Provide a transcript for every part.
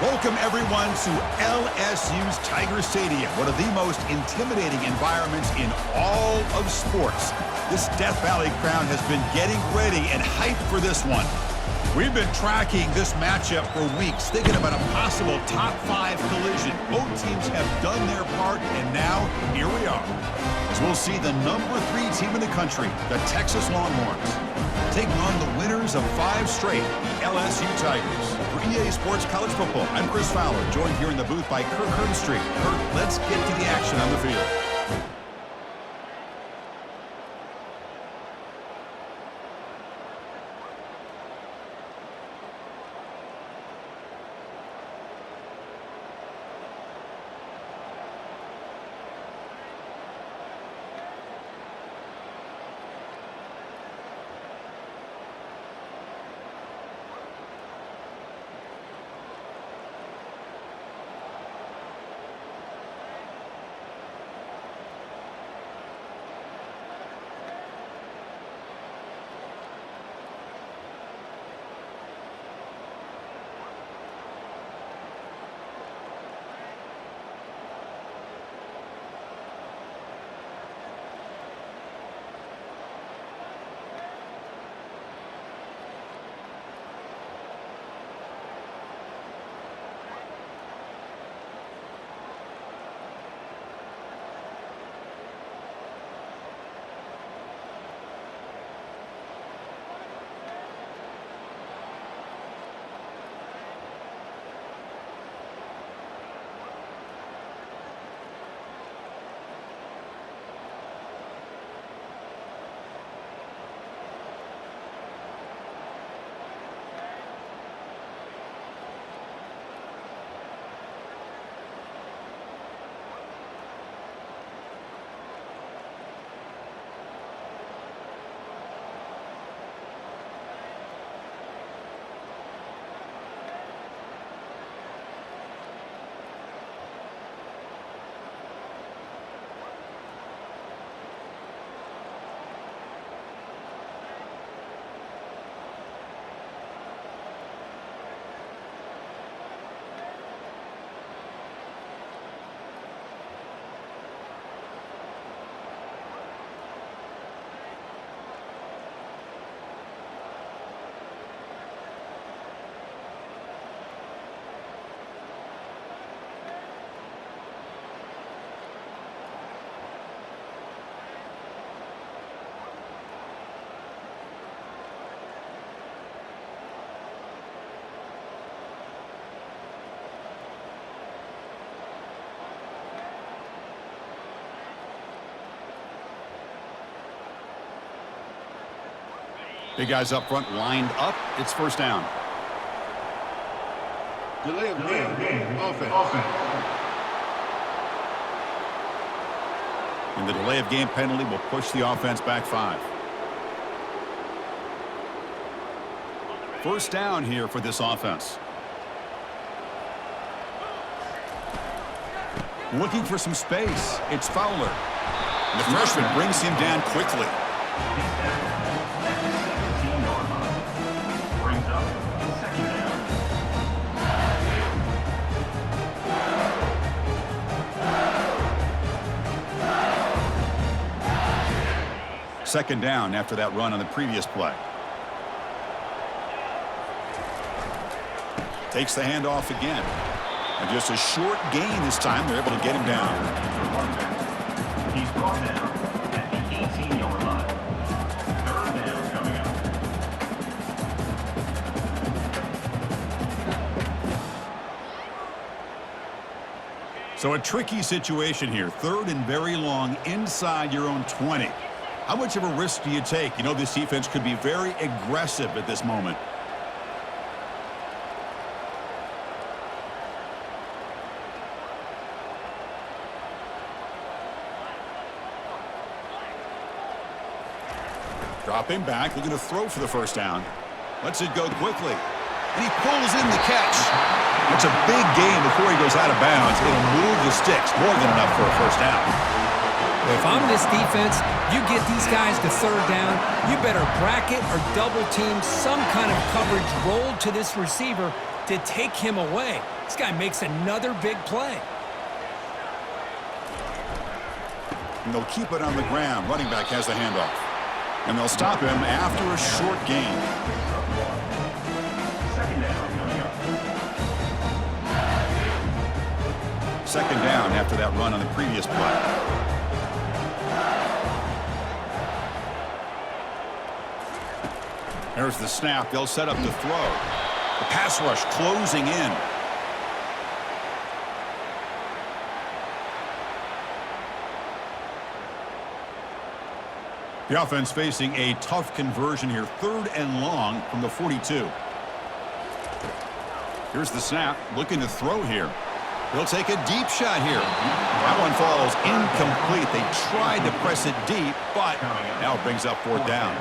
Welcome, everyone, to LSU's Tiger Stadium, one of the most intimidating environments in all of sports. This Death Valley crowd has been getting ready and hyped for this one. We've been tracking this matchup for weeks, thinking about a possible top 5 collision. Both teams have done their part, and now here we are, as we'll see the number 3 team in the country, the Texas Longhorns, taking on the winners of 5 straight, the LSU Tigers. For EA Sports College Football, I'm Chris Fowler, joined here in the booth by Kirk Herbstreit. Kirk, let's get to the action on the field. Big guys up front lined up. It's first down. Delay of game. Offense. And the delay of game penalty will push the offense back 5. First down here for this offense. Looking for some space. It's Fowler. And the freshman brings him down quickly. Second down after that run on the previous play. Takes the handoff again. And just a short gain this time. They're able to get him down. He's brought down at the 18-yard line. Third down coming up. So a tricky situation here. Third and very long inside your own 20. How much of a risk do you take? You know, this defense could be very aggressive at this moment. Dropping back, looking to throw for the first down. Lets it go quickly. And he pulls in the catch. It's a big gain before he goes out of bounds. It'll move the sticks, more than enough for a first down. If I'm this defense, you get these guys to third down, you better bracket or double team some kind of coverage rolled to this receiver to to take him away. This guy makes another big play. And they'll keep it on the ground. Running back has the handoff. And they'll stop him after a short gain. Second down coming up. Second down after that run on the previous play. There's the snap. They'll set up to throw. The pass rush closing in. The offense facing a tough conversion here. 3rd and long from the 42. Here's the snap. Looking to throw here. He'll take a deep shot here. That one falls incomplete. They tried to press it deep, but now it brings up 4th down.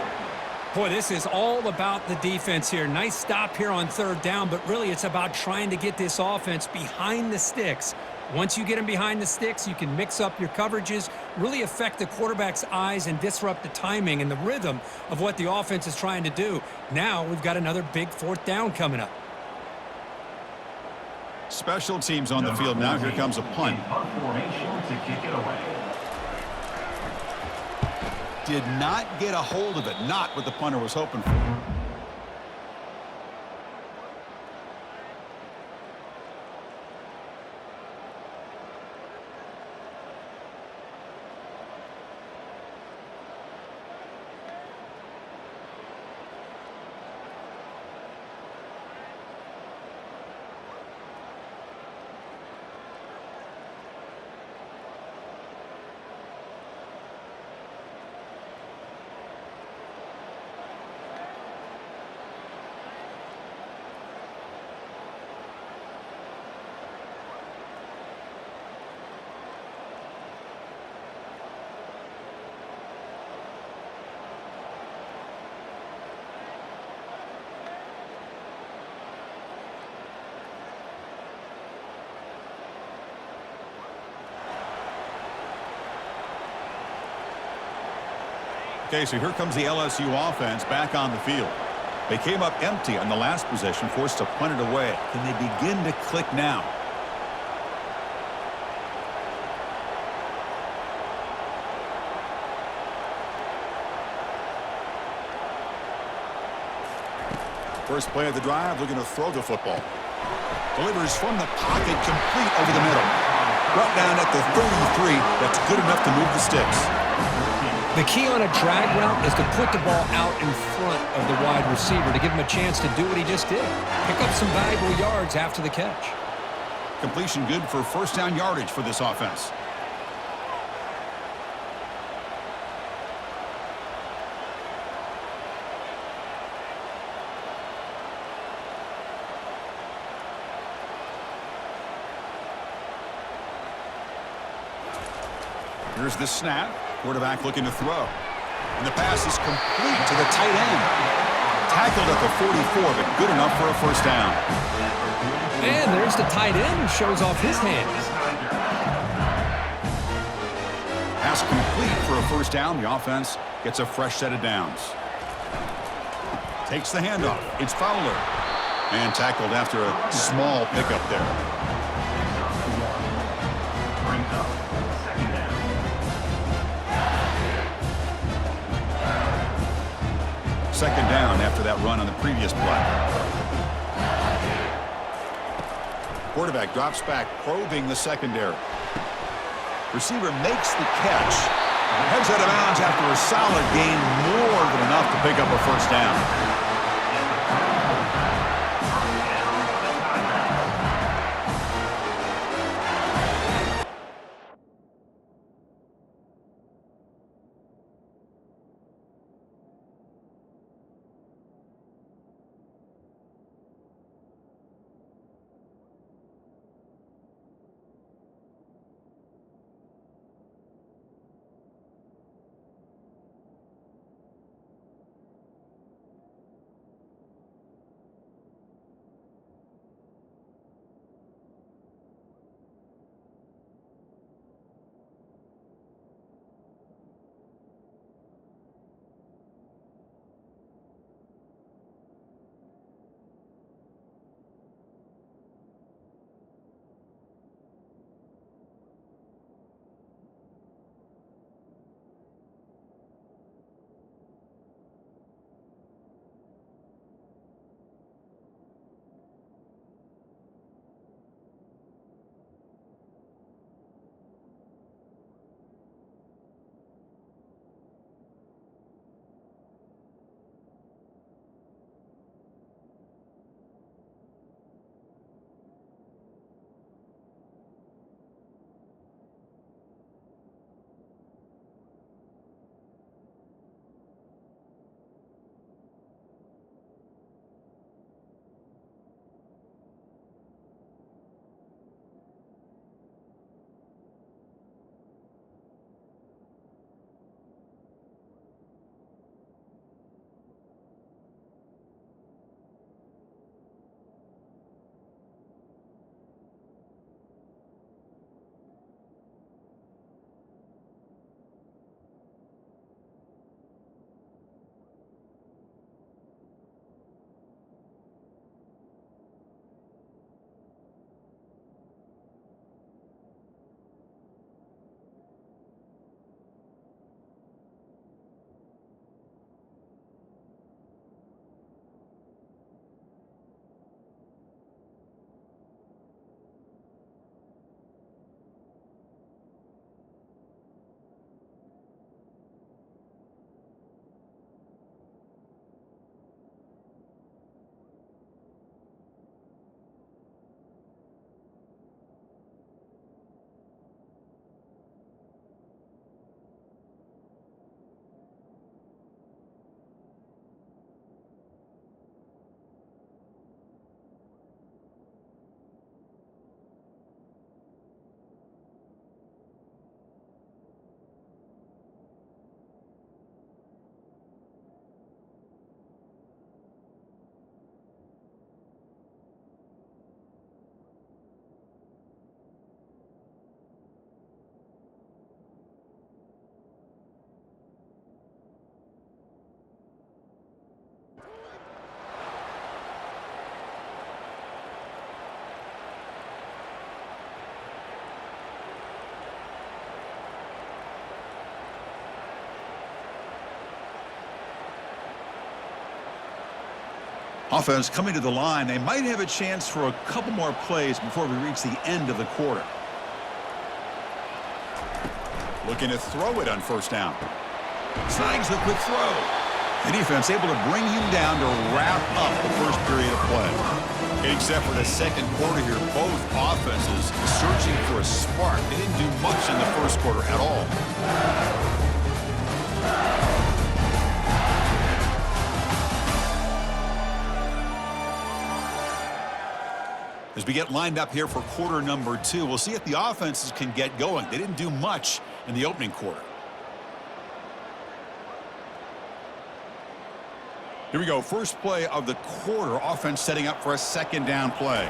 Boy, this is all about the defense here. Nice stop here on 3rd down, but really it's about trying to get this offense behind the sticks. Once you get them behind the sticks, you can mix up your coverages, really affect the quarterback's eyes and disrupt the timing and the rhythm of what the offense is trying to do. Now we've got another big 4th down coming up. Special teams on the field now. Here comes a punt. Punt formation to kick it away. Did not get a hold of it. Not what the punter was hoping for. Okay, so here comes the LSU offense back on the field. They came up empty on the last possession, forced to punt it away. Can they begin to click now? First play of the drive, looking to throw the football. Delivers from the pocket, complete over the middle. Brought down at the 33. That's good enough to move the sticks. The key on a drag route is to put the ball out in front of the wide receiver to give him a chance to do what he just did. Pick up some valuable yards after the catch. Completion good for 1st down yardage for this offense. Here's the snap. Quarterback looking to throw. And the pass is complete to the tight end. Tackled at the 44, but good enough for a 1st down. And there's the tight end who shows off his hands. Pass complete for a 1st down. The offense gets a fresh set of downs. Takes the handoff. It's Fowler. And tackled after a small pickup there. Second down after that run on the previous play. Quarterback drops back, probing the secondary. Receiver makes the catch. Heads out of bounds after a solid gain, more than enough to pick up a 1st down. Offense coming to the line. They might have a chance for a couple more plays before we reach the end of the quarter. Looking to throw it on first down. Snags the quick throw. The defense able to bring him down to wrap up the first period of play. Except for the second quarter here, both offenses searching for a spark. They didn't do much in the first quarter at all. As we get lined up here for quarter number 2, we'll see if the offenses can get going. They didn't do much in the opening quarter. Here we go. First play of the quarter. Offense setting up for a second down play.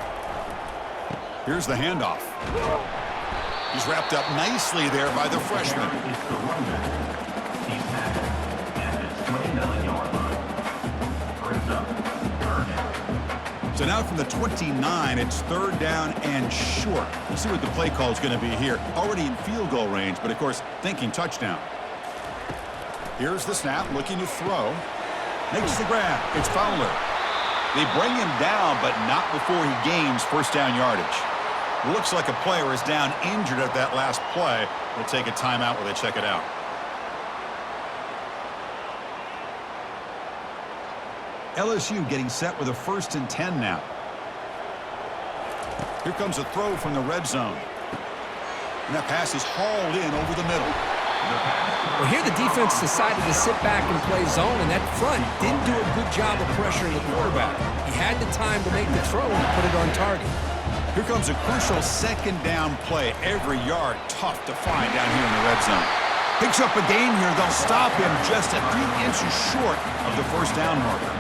Here's the handoff. He's wrapped up nicely there by the freshman. It's the runback. He's tackled at the 29-yard line. Brings up third down. So now from the 29, it's third down and short. We'll see what the play call is going to be here. Already in field goal range, but of course thinking touchdown. Here's the snap, looking to throw. Makes the grab. It's Fowler. They bring him down, but not before he gains first down yardage. Looks like a player is down injured at that last play. We'll take a timeout while they check it out. LSU getting set with a 1st and 10 now. Here comes a throw from the red zone. And that pass is hauled in over the middle. Well, here the defense decided to sit back and play zone, and that front didn't do a good job of pressuring the quarterback. He had the time to make the throw and put it on target. Here comes a crucial second down play. Every yard tough to find down here in the red zone. Picks up a gain here. They'll stop him just a few inches short of the first down marker.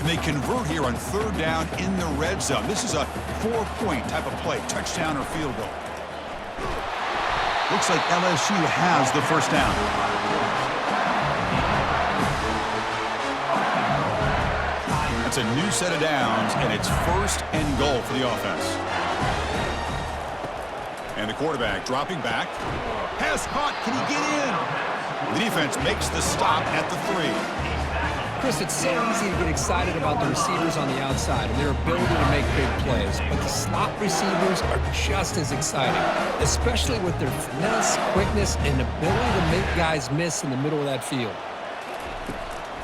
And they convert here on third down in the red zone. This is a 4-point type of play, touchdown or field goal. Looks like LSU has the first down. It's a new set of downs, and it's 1st and goal for the offense. And the quarterback dropping back. Pass caught. Can he get in? The defense makes the stop at the 3. Chris, it's so easy to get excited about the receivers on the outside and their ability to make big plays, but the slot receivers are just as exciting, especially with their finesse, quickness, and ability to make guys miss in the middle of that field.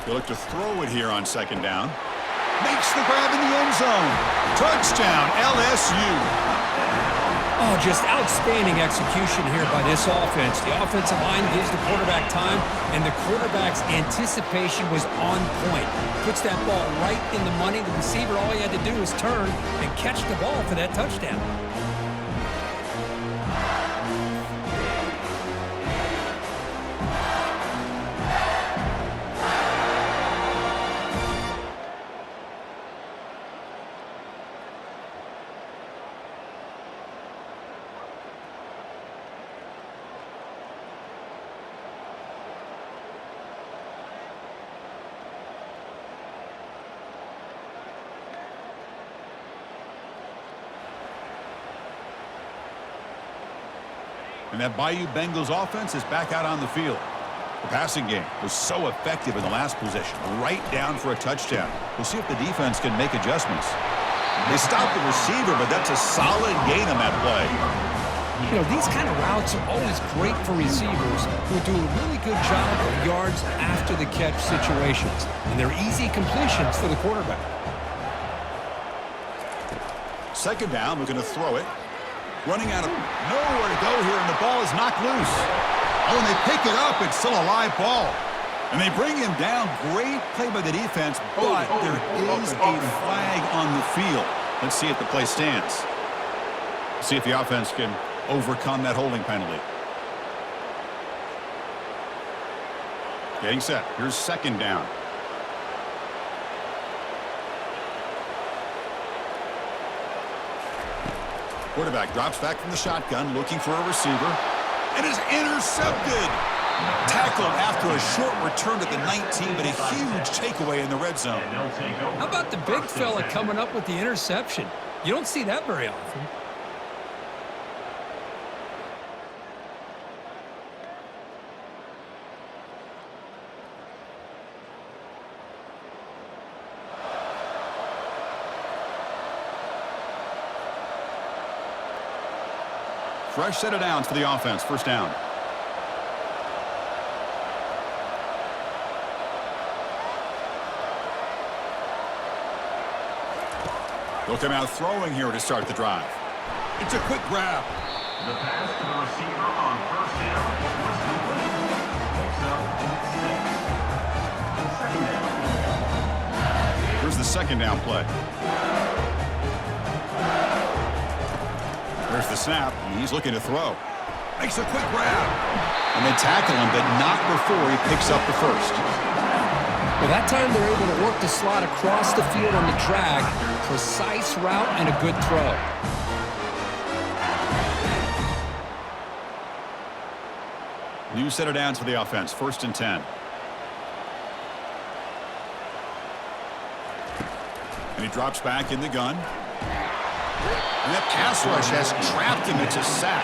They look to throw it here on second down. Makes the grab in the end zone. Touchdown, LSU. Oh, just outstanding execution here by this offense. The offensive line gives the quarterback time, and the quarterback's anticipation was on point. Puts that ball right in the money. The receiver, all he had to do was turn and catch the ball for that touchdown. And that Bayou Bengals offense is back out on the field. The passing game was so effective in the last possession, right down for a touchdown. We'll see if the defense can make adjustments. They stopped the receiver, but that's a solid gain on that play. You know, these kind of routes are always great for receivers who do a really good job of yards after the catch situations. And they're easy completions for the quarterback. Second down, we're going to throw it. Running out of nowhere to go here, and the ball is knocked loose. Oh, and they pick it up. It's still a live ball. And they bring him down. Great play by the defense, but there is a flag on the field. Let's see if the play stands. See if the offense can overcome that holding penalty. Getting set. Here's second down. Quarterback drops back from the shotgun, looking for a receiver, and is intercepted. Tackled after a short return to the 19, but a huge takeaway in the red zone. How about the big fella coming up with the interception? You don't see that very often. Fresh set of downs for the offense. First down. They'll come out throwing here to start the drive. It's a quick grab. The pass to the receiver on first down was complete. Picks up 6. Second down. Here's the second down play. There's the snap, and he's looking to throw. Makes a quick grab. And they tackle him, but not before he picks up the first. Well, that time they're able to work the slot across the field on the drag. Precise route and a good throw. New set of downs for the offense. First and 10. And he drops back in the gun. And that pass rush has trapped him. It's a sack.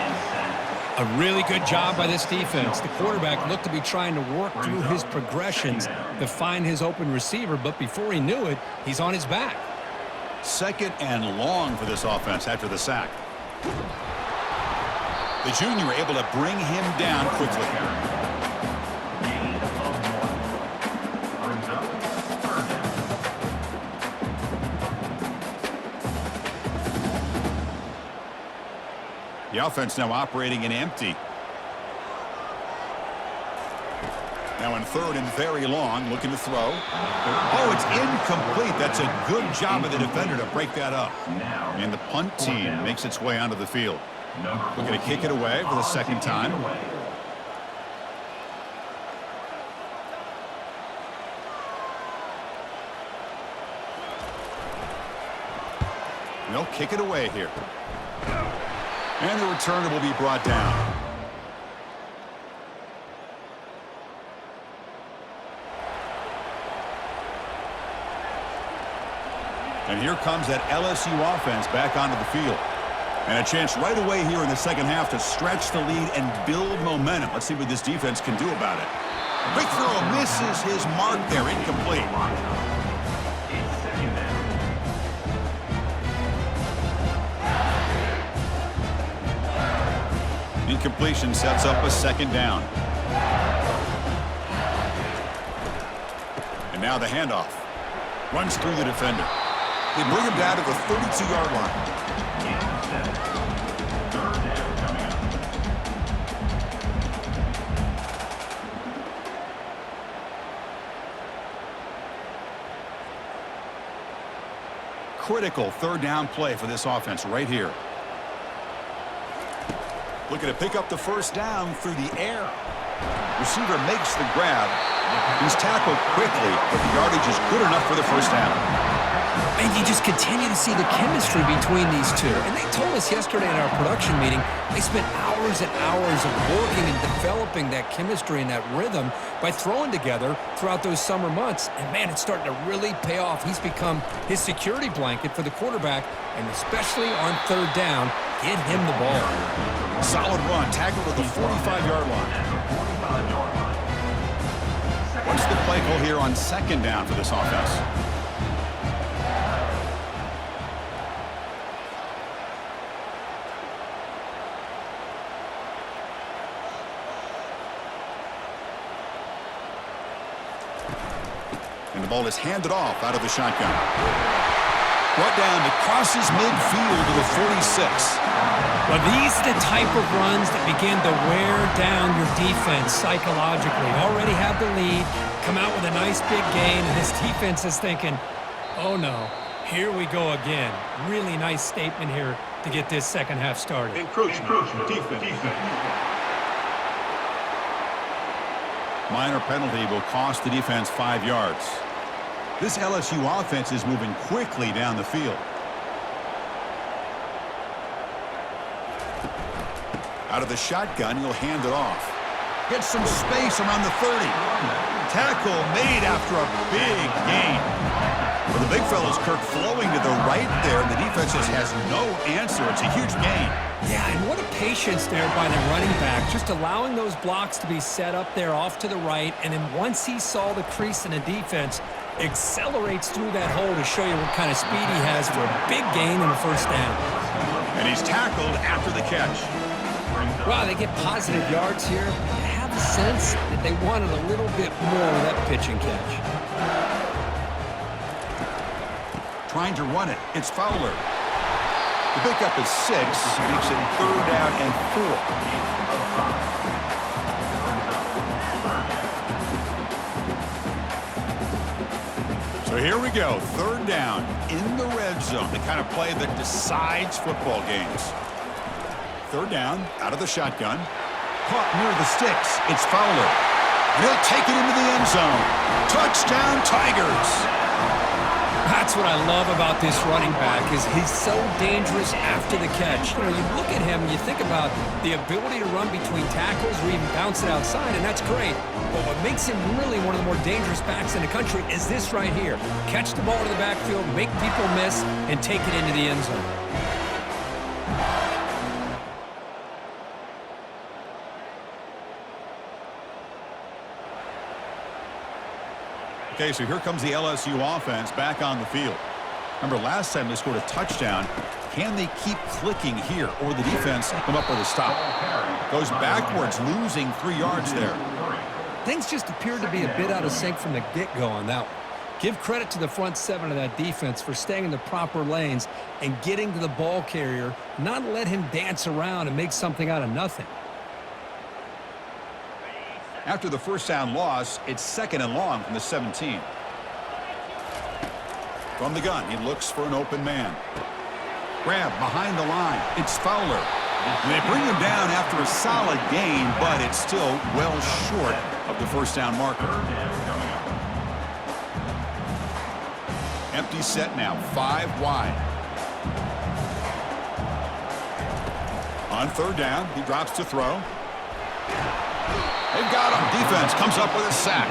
A really good job by this defense. The quarterback looked to be trying to work through his progressions to find his open receiver, but before he knew it, he's on his back. Second and long for this offense after the sack. The junior able to bring him down quickly. Gain of 1. Brings up third down. The offense now operating in empty. Now in third and very long, looking to throw. Oh, it's incomplete. That's a good job of the defender to break that up. And the punt team makes its way onto the field. Looking to kick it away for the second time. They'll kick it away here. And the returner will be brought down. And here comes that LSU offense back onto the field. And a chance right away here in the second half to stretch the lead and build momentum. Let's see what this defense can do about it. Quick throw misses his mark there. Incomplete. Incompletion sets up a second down. And now the handoff. Runs through the defender. They bring him down to the 32-yard line. Critical third down play for this offense right here. Looking to pick up the first down through the air. Receiver makes the grab. He's tackled quickly, but the yardage is good enough for the first down. And you just continue to see the chemistry between these two. And they told us yesterday in our production meeting, they spent hours and hours of working and developing that chemistry and that rhythm by throwing together throughout those summer months. And, man, it's starting to really pay off. He's become his security blanket for the quarterback, and especially on third down, get him the ball. Solid run, tackled at the 45-yard line. What's the play call here on second down for this offense? And the ball is handed off out of the shotgun. Brought down to crosses midfield to the 46. Well, these are the type of runs that begin to wear down your defense psychologically. Already have the lead, come out with a nice big gain, and this defense is thinking, oh no, here we go again. Really nice statement here to get this second half started. Encroachment. Defense. Minor penalty will cost the defense 5 yards. This LSU offense is moving quickly down the field. Out of the shotgun, he'll hand it off. Gets some space around the 30. Tackle made after a big gain. Well, the big fella's Kirk flowing to the right there, and the defense just has no answer. It's a huge gain. Yeah, and what a patience there by the running back, just allowing those blocks to be set up there off to the right, and then once he saw the crease in the defense, accelerates through that hole to show you what kind of speed he has for a big gain and a first down. And he's tackled after the catch. Well, they get positive yards here. I have a sense that they wanted a little bit more of that pitch and catch. Trying to run it. It's Fowler. The pickup is 6. Makes it 3rd down and 4. So here we go. 3rd down in the red zone. The kind of play that decides football games. 3rd down, out of the shotgun. Caught near the sticks. It's Fowler. And he'll take it into the end zone. Touchdown, Tigers. That's what I love about this running back is he's so dangerous after the catch. You know, you look at him and you think about the ability to run between tackles or even bounce it outside, and that's great. But what makes him really one of the more dangerous backs in the country is this right here. Catch the ball to the backfield, make people miss, and take it into the end zone. Okay, so here comes the LSU offense back on the field. Remember, last time they scored a touchdown. Can they keep clicking here, or the defense come up with a stop? Goes backwards, losing 3 yards there. Things just appeared to be a bit out of sync from the get-go on that one. Give credit to the front 7 of that defense for staying in the proper lanes and getting to the ball carrier, not let him dance around and make something out of nothing. After the first down loss, it's 2nd and long from the 17. From the gun, he looks for an open man. Grab behind the line. It's Fowler. And they bring him down after a solid gain, but it's still well short of the first down marker. Empty set now, 5 wide. On 3rd down, he drops to throw. They've got him. Defense comes up with a sack.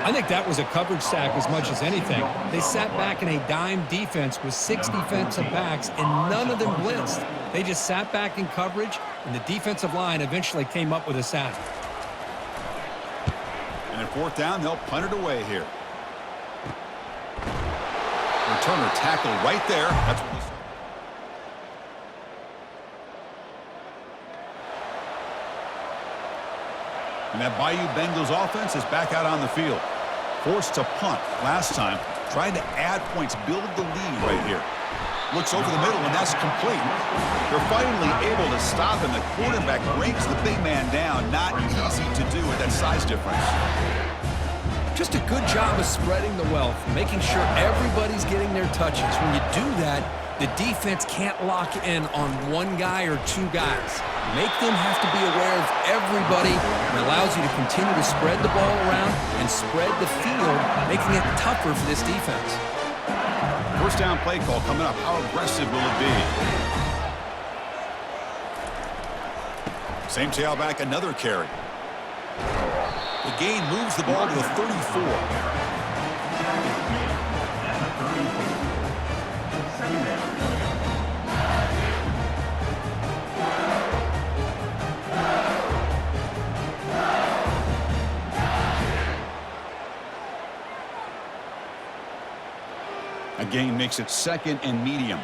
I think that was a coverage sack as much as anything. They sat back in a dime defense with 6 defensive backs, and none of them blitzed. They just sat back in coverage, and the defensive line eventually came up with a sack. And at 4th down, they'll punt it away here. Returner tackle right there. That's what he's... And that Bayou Bengals offense is back out on the field. Forced to punt last time. Trying to add points, build the lead right here. Looks over the middle, and that's complete. They're finally able to stop him. The quarterback brings the big man down. Not easy to do with that size difference. Just a good job of spreading the wealth, making sure everybody's getting their touches. When you do that, the defense can't lock in on 1 guy or 2 guys. Make them have to be aware of everybody. It allows you to continue to spread the ball around and spread the field, making it tougher for this defense. First down play call coming up. How aggressive will it be? Same tailback, another carry. The gain moves the ball to the 34. A gain makes it 2nd and medium.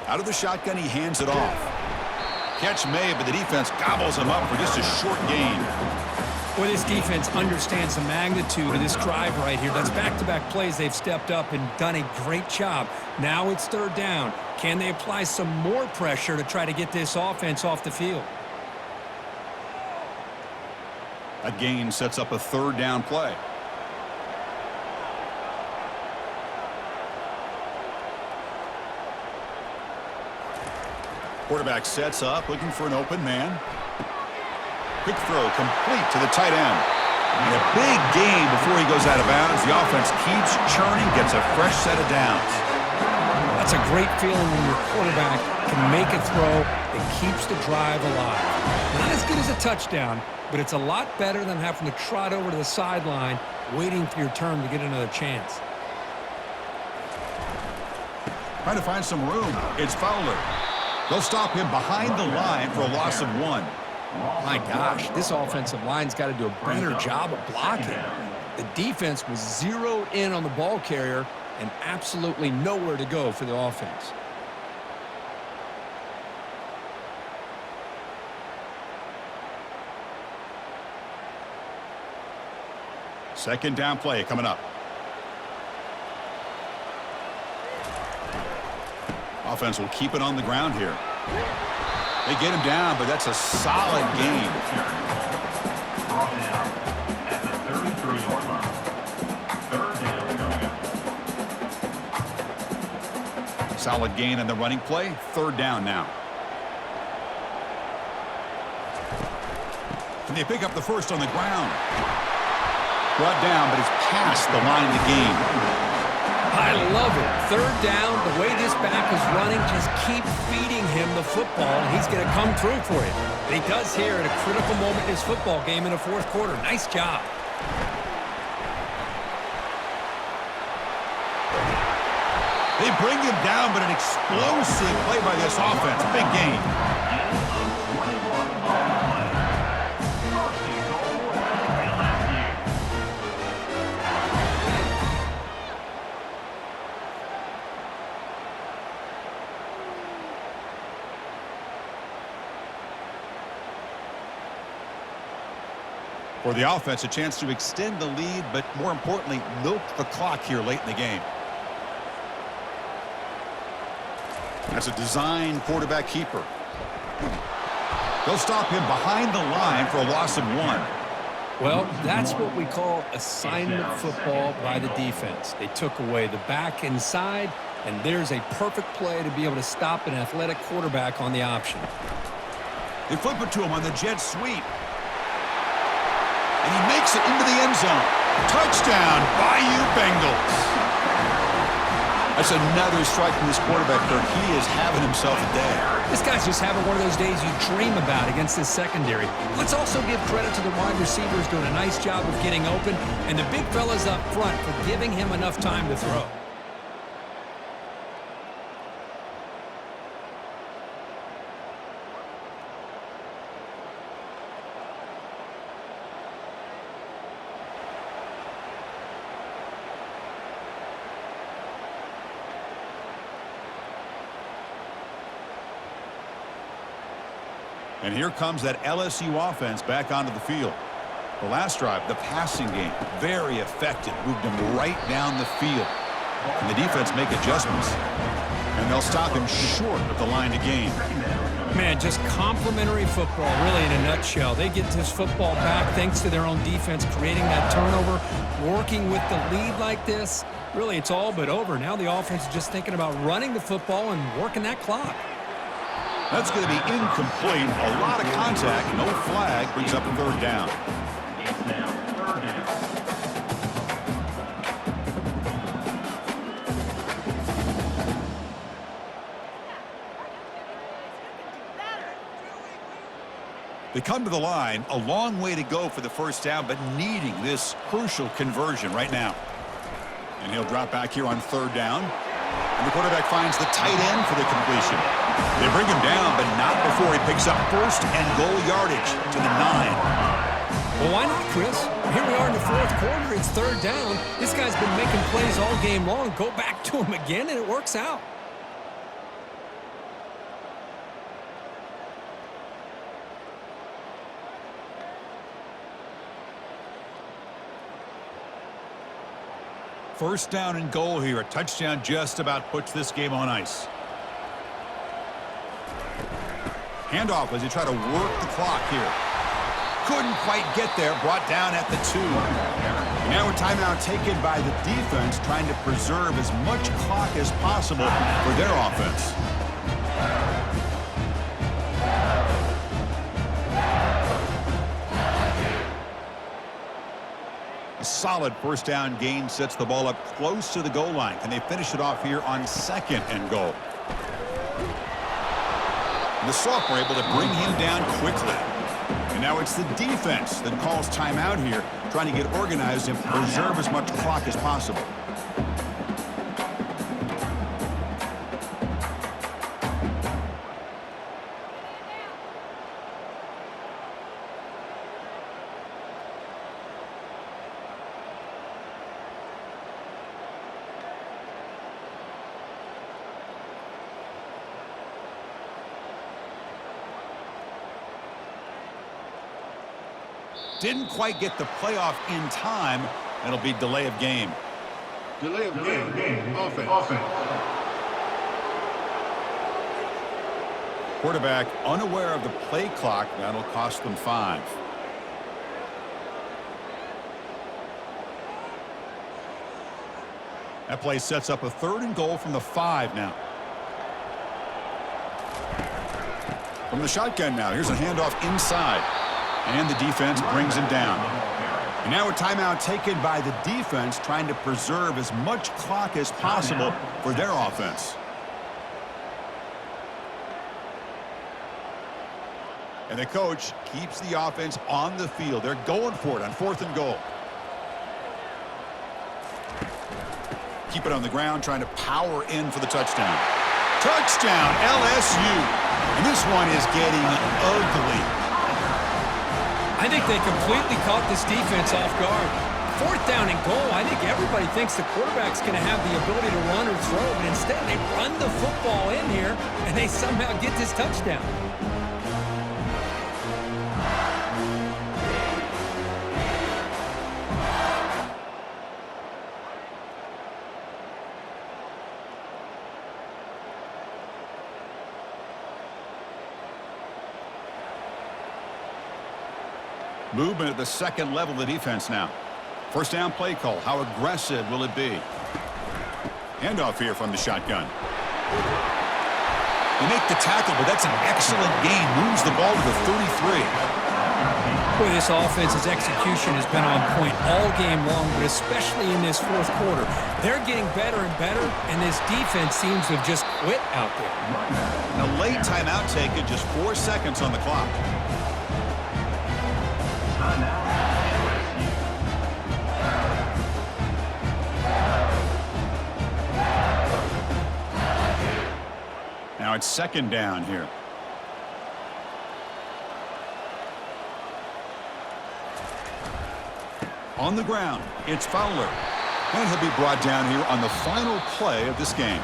Out of the shotgun, he hands it off. Catch made, but the defense gobbles him up for just a short gain. Well, this defense understands the magnitude of this drive right here. That's back-to-back plays. They've stepped up and done a great job. Now it's 3rd down. Can they apply some more pressure to try to get this offense off the field? A gain sets up a 3rd down play. Quarterback sets up, looking for an open man. Quick throw, complete to the tight end. And a big gain before he goes out of bounds. The offense keeps churning, gets a fresh set of downs. That's a great feeling when your quarterback can make a throw that keeps the drive alive. Not as good as a touchdown, but it's a lot better than having to trot over to the sideline, waiting for your turn to get another chance. Trying to find some room. It's Fowler. They'll stop him behind the line for a loss of 1. My gosh, this offensive line's got to do a better job of blocking. The defense was zeroed in on the ball carrier and absolutely nowhere to go for the offense. Second down play coming up. Offense will keep it on the ground here. They get him down, but that's a solid gain. Brought down at the 33-yard line. Third down coming up. Solid gain on the running play. Third down now. Can they pick up the first on the ground? Brought down, but it's past the line of the game. I love it. Third down, the way this back is running, just keep feeding him the football, and he's going to come through for you. And he does here at a critical moment in his football game in the fourth quarter. Nice job. They bring him down, but an explosive play by this offense. Big gain. For the offense, a chance to extend the lead, but more importantly, milk the clock here late in the game. That's a design quarterback keeper. They'll stop him behind the line for a loss of 1. Well, that's what we call assignment football by the defense. They took away the back inside, and there's a perfect play to be able to stop an athletic quarterback on the option. They flip it to him on the jet sweep. And he makes it into the end zone. Touchdown, Bayou Bengals. That's another strike from this quarterback, Kirk. He is having himself a day. This guy's just having one of those days you dream about against this secondary. Let's also give credit to the wide receivers doing a nice job of getting open, and the big fellas up front for giving him enough time to throw. And here comes that LSU offense back onto the field. The last drive, the passing game, very effective. Moved him right down the field. And the defense make adjustments. And they'll stop him short of the line to gain. Man, just complimentary football, really, in a nutshell. They get this football back thanks to their own defense, creating that turnover, working with the lead like this. Really, it's all but over. Now the offense is just thinking about running the football and working that clock. That's going to be incomplete. A lot of contact. No flag. Brings up a third down. It's now third down. They come to the line. A long way to go for the first down, but needing this crucial conversion right now. And he'll drop back here on third down. And the quarterback finds the tight end for the completion. They bring him down, but not before he picks up first and goal yardage to the 9. Well, why not, Chris? Here we are in the fourth quarter. It's third down. This guy's been making plays all game long. Go back to him again, and it works out. First down and goal here. A touchdown just about puts this game on ice. Handoff as they try to work the clock here. Couldn't quite get there. Brought down at the 2. And now a timeout taken by the defense, trying to preserve as much clock as possible for their offense. A solid first down gain sets the ball up close to the goal line. Can they finish it off here on second and goal? And the sophomore able to bring him down quickly. And now it's the defense that calls timeout here, trying to get organized and preserve as much clock as possible. Didn't quite get the playoff in time, That'll be delay of game. Delay of game. Offense. Quarterback unaware of the play clock. That'll cost them 5. That play sets up a 3rd and goal from the 5 now. From the shotgun now, here's a handoff inside. And the defense brings him down. And now a timeout taken by the defense, trying to preserve as much clock as possible for their offense. And the coach keeps the offense on the field. They're going for it on 4th and goal. Keep it on the ground, trying to power in for the touchdown. Touchdown, LSU. And this one is getting ugly. I think they completely caught this defense off guard. 4th down and goal, I think everybody thinks the quarterback's going to have the ability to run or throw, but instead they run the football in here, and they somehow get this touchdown. Movement at the 2nd level of the defense now. 1st down play call. How aggressive will it be? Handoff here from the shotgun. They make the tackle, but that's an excellent gain. Moves the ball to the 33. Boy, this offense's execution has been on point all game long, but especially in this 4th quarter. They're getting better and better, and this defense seems to have just quit out there. And a late timeout taken, just 4 seconds on the clock. Now it's 2nd down here. On the ground, it's Fowler. And he'll be brought down here on the final play of this game.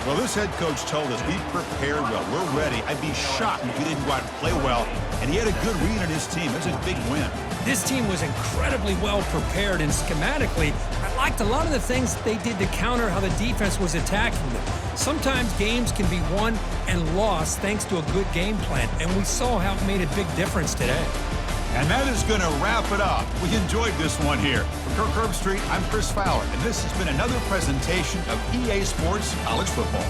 Well, this head coach told us we prepared well. We're ready. I'd be shocked if he didn't go out and play well. And he had a good read on his team. That's a big win. This team was incredibly well prepared, and schematically, I liked a lot of the things they did to counter how the defense was attacking them. Sometimes games can be won and lost thanks to a good game plan, and we saw how it made a big difference today. And that is going to wrap it up. We enjoyed this one here. For Kirk Herbstreit, I'm Chris Fowler, and this has been another presentation of EA Sports College Football.